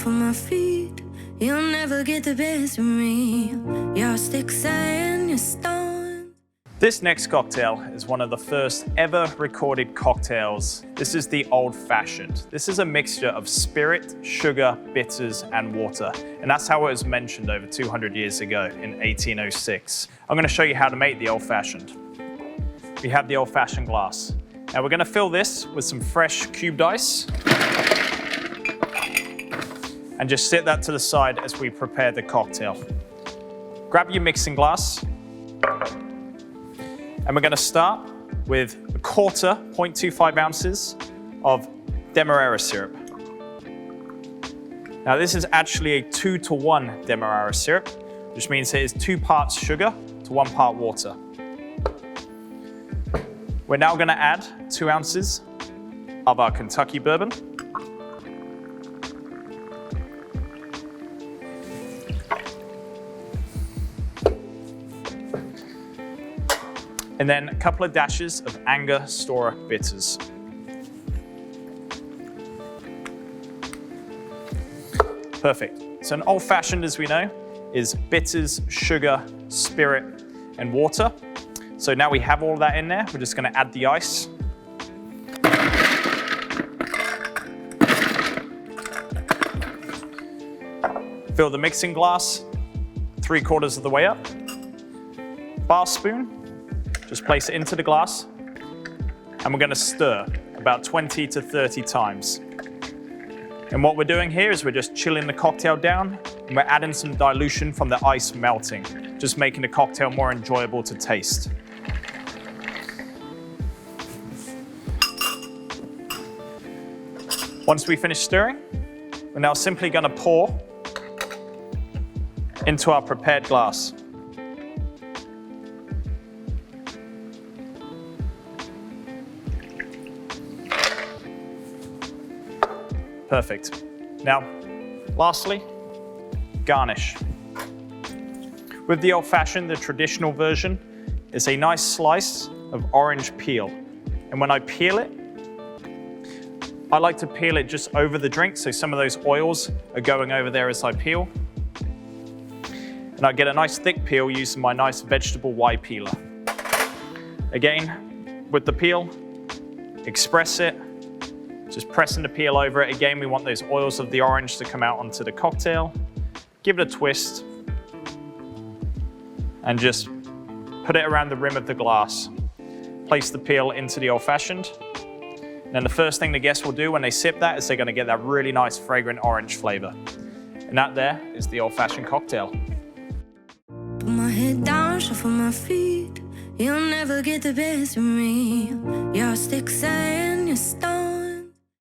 shuffle my feet. You'll never get the best of me. Your sticks and your stones. This next cocktail is one of the first ever recorded cocktails. This is the Old Fashioned. This is a mixture of spirit, sugar, bitters, and water. And that's how it was mentioned over 200 years ago in 1806. I'm going to show you how to make the Old Fashioned. We have the Old Fashioned glass. Now we're going to fill this with some fresh cubed ice. And just sit that to the side as we prepare the cocktail. Grab your mixing glass. And we're going to start with a quarter, 0.25 ounces of demerara syrup. Now this is actually a 2-to-1 demerara syrup, which means it is 2 parts sugar to 1 part water. We're now going to add 2 ounces of our Kentucky Bourbon. And then a couple of dashes of Angostura bitters. Perfect. So an Old Fashioned, as we know, is bitters, sugar, spirit, and water. So now we have all that in there, we're just going to add the ice. Fill the mixing glass 3/4 of the way up. Bar spoon. Just place it into the glass, and we're going to stir about 20 to 30 times. And what we're doing here is we're just chilling the cocktail down, and we're adding some dilution from the ice melting, just making the cocktail more enjoyable to taste. Once we finish stirring, we're now simply going to pour into our prepared glass. Perfect. Now, lastly, garnish. With the Old Fashioned, the traditional version is a nice slice of orange peel. And when I peel it, I like to peel it just over the drink, so some of those oils are going over there as I peel. And I get a nice thick peel using my nice vegetable Y peeler. Again, with the peel, express it. Just pressing the peel over it. Again, we want those oils of the orange to come out onto the cocktail. Give it a twist. And just put it around the rim of the glass. Place the peel into the Old Fashioned. And then the first thing the guests will do when they sip that is they're going to get that really nice fragrant orange flavor. And that there is the Old Fashioned cocktail. Put my head down, shuffle my feet. You'll never get the best of me. Your sticks and your stones.